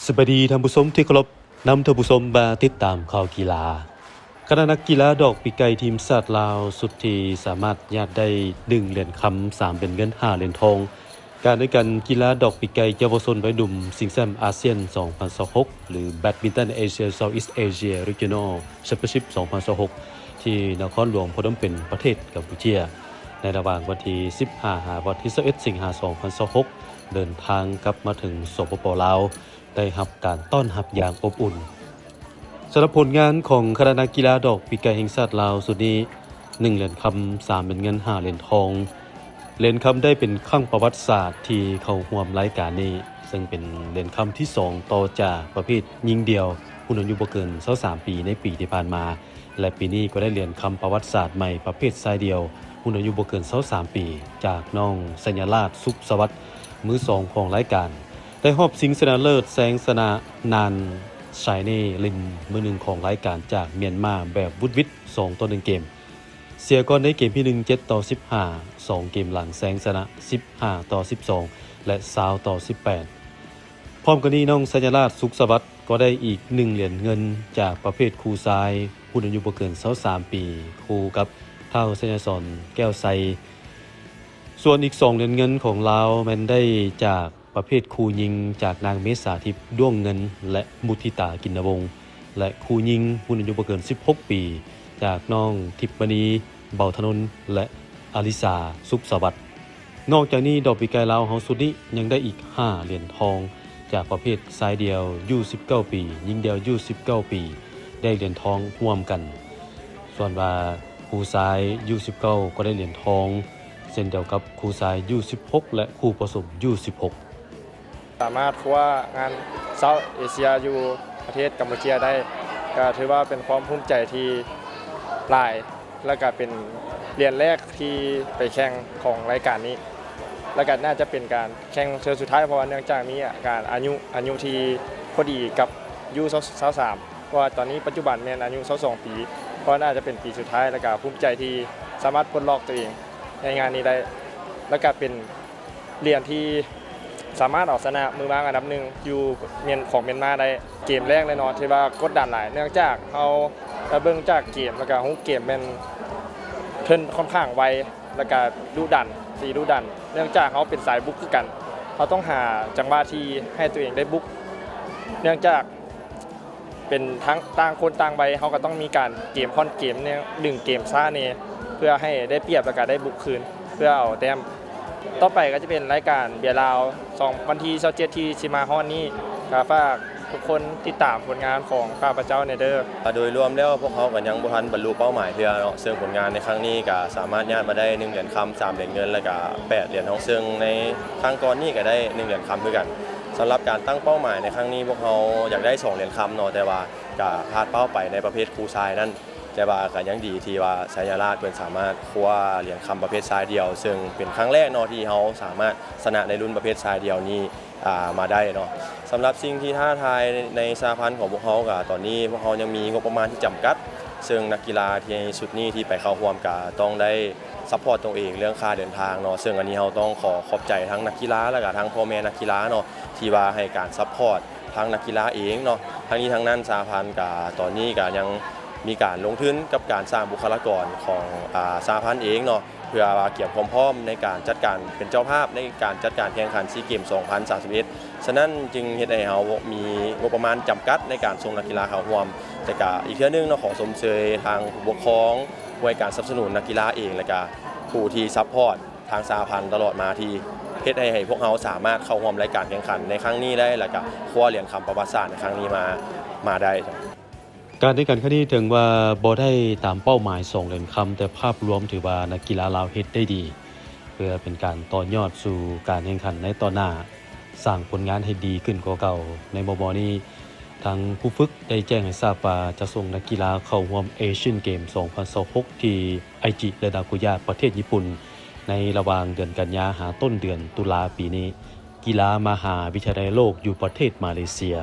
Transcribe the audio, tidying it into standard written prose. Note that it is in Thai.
สวัสดีท่านผู้ชมที่เคารพนำท่านผู้ชมมาติดตามข่าวกีฬาคณะนักกีฬาดอกปีไก่ทีมชาติลาวสุดที่สามารถญาติได้1เหรียญคำ3เป็นเงิน5เหรียญทองการด้วยกันกีฬาดอกปีไก่เยาวชนวัยหนุ่มชิงแชมป์อาเซียน2026หรือแบดมินตันเอเชีย Southeast Asia Regional Championship 2026ที่นครหลวงพนมเปญประเทศกัมพูชาในระหว่างวันที่15หาวันที่21สิงหาคม2026เดินทางกลับมาถึงสปป.ลาวได้รับการต้อนรับอย่างอบอุ่นสำหรับผลงานของคณะนักกีฬาดอกปีไก่แห่งชาติลาวสุดนี้1เหรียญคำ3เป็นเงิน5เหรียญทองเหรียญคำได้เป็นครั้งประวัติศาสตร์ที่เข้าร่วมรายการนี้ซึ่งเป็นเหรียญคำที่2ต่อจากประเภทหญิงเดียวรุ่นอายุบ่เกิน23ปีในปีที่ผ่านมาและปีนี้ก็ได้เหรียญคำประวัติศาสตร์ใหม่ประเภทชายเดียวรุ่นอายุบ่เกิน23ปีจากน้องสัญราชสุขสวัสดิ์มือ2ของรายการได้ฮอบชิงชนะเลิศแสงสนานานชายเน่ลินมือหนึ่งของรายการจากเมียนมาแบบวุดวิด2-1เกมเสียก่อนในเกมที่1 7-15 2เกมหลังแสงชนะ15-12และ20-18พร้อมกันนี้น้องสัญราชสุขสวัสดิ์ก็ได้อีก1เหรียญเงินจากประเภทคู่ชายรุ่นอายุบ่เกิน23ปีคู่กับเท่าสัญญสอนแก้วไซส่วนอีก2เหรียญเงินของลาวแม้นได้จากประเภทคู่ยิงจากนางเมษาทิพย์ด้วงเงินและมุทิตากินวงศ์และคู่ยิงรุ่นอายุบ่เกิน16ปีจากน้องทิพมณีเบาถนนและอลิสาสุขสวัสดิ์นอกจากนี้ดอกปีไก่ลาวเฮาสุดนี้ยังได้อีก5เหรียญทองจากประเภทชายเดียวอายุ19ปีหญิงเดียวอายุ19ปีได้เหรียญทองร่วมกันส่วนว่าคู่ชายอายุ19ก็ได้เหรียญทองเช่นเดียวกับคู่ชายอายุ16และคู่ผสมอายุ16สามารถคว้างานเซาท์เอเชียอยู่ประเทศกัมพูชาได้ก็ถือว่าเป็นความภูมิใจที่หลายและก็เป็นเหรียญแรกที่ไปแข่งของรายการนี้และก็น่าจะเป็นการแข่งเชิงสุดท้ายเพราะว่าเนื่องจากมีการอายุที่พอดีกับยู23เพราะว่าตอนนี้ปัจจุบันเนี่ยอายุ22ปีเพราะน่าจะเป็นปีสุดท้ายและก็ภูมิใจที่สามารถปลดล็อกตัวเองในงานนี้ได้และก็เป็นเหรียญที่สามารถออกชนะมือวางอันดับหนึ่งอยู่เมียนมาได้เกมแรกเลยเนาะที่ว่ากดดันหลายเนื่องจากเขาเบิ่งจากเกมแล้วก็ฮู้เกมเป็นเพิ่นค่อนข้างไวแล้วก็ดุดันเนื่องจากเขาเป็นสายบุกคือกันเขาต้องหาจังหวะที่ให้ตัวเองได้บุกเนื่องจากเป็นทั้งต่างคนต่างใบเขาก็ต้องมีการเกมค่อนเกมเนี่ยดึงเกมซ่าเนี่ยเพื่อให้ได้เปรียบแล้วก็ได้บุกคืนเพื่อเอาแต้มต่อไปก็จะเป็นรายการเบียร์ลาว2วันที่27ที่สิมาฮอดนี้ก็ฝากทุกคนติดตามผลงานของข้าพเจ้าในเด้อโดยรวมแล้วพวกเขาก็ยังบ่ทันบรรลุเป้าหมายเทื่อเนาะซึ่งผลงานในครั้งนี้ก็สามารถญาติมาได้1เหรียญคำ3เหรียญเงินแล้วก็8เหรียญทองซึ่งในครั้งก่อนนี้ก็ได้1เหรียญคำด้วยกันสำหรับการตั้งเป้าหมายในครั้งนี้พวกเขาอยากได้2เหรียญคำเนาะแต่ว่าก็พลาดเป้าไปในประเภทคู่ชายนั้นแต่ว่าก็ยังดีที่ว่าชัยราชเพิ่นสามารถคว้าเหรียญคำประเภทชายเดียวซึ่งเป็นครั้งแรกเนาะที่เขาสามารถชนะในรุ่นประเภทชายเดียวนี้มาได้เนาะสำหรับสิ่งที่ท้าทายในสหพันธ์ของพวกเขาก็ตอนนี้พวกเขายังมีงบประมาณที่จำกัดซึ่งนักกีฬาที่ชุดนี้ที่ไปเข้าร่วมก็ต้องได้ซัพพอร์ตตัวเองเรื่องค่าเดินทางเนาะซึ่งอันนี้เราต้องขอบใจทั้งนักกีฬาและก็ทั้งพ่อแม่นักกีฬาเนาะที่ว่าให้การซัพพอร์ตทางนักกีฬาเองเนาะทั้งนี้ทั้งนั้นสหพันธ์ก็ตอนนี้ก็ยังมีการลงทุนกับการสร้างบุคลากรของสหพันธ์เองเนาะเพื่อเกี่ยวความพร้อมในการจัดการเป็นเจ้าภาพในการจัดการแข่งขันซีเกม2031ฉะนั้นจึงเฮ็ดให้เฮามีงบประมาณจำกัดในการส่งนักกีฬาเข้าร่วมแต่ก็อีกเทื่อนึงเนาะขอชมเชยทางผู้ปกครองผู้ให้การสนับสนุนนักกีฬาเองและก็ผู้ที่ซัพพอร์ตทางสหพันธ์ตลอดมาที่เฮ็ดให้พวกเฮาสามารถเข้าร่วมรายการแข่งขันในครั้งนี้ได้และก็คว้าเหรียญคำประวัติศาสตร์ในครั้งนี้มาได้การในการครั้งนี้ถึงว่าบ่ได้ตามเป้าหมาย2เหรียญคำแต่ภาพรวมถือว่านักกีฬาลาวเฮ็ดได้ดีเพื่อเป็นการต่อยอดสู่การแข่งขันในต่อหน้าสร้างผลงานให้ดีขึ้นกว่าเก่าในมบนี้ทางผู้ฝึกได้แจ้งให้ทราบว่าจะส่งนักกีฬาเข้าร่วมเอเชียนเกม2026ที่ไอจิและนาโกย่าประเทศญี่ปุ่นในระหว่างเดือนกันยาหาต้นเดือนตุลาปีนี้กีฬามหาวิทยาลัยโลกอยู่ประเทศมาเลเซีย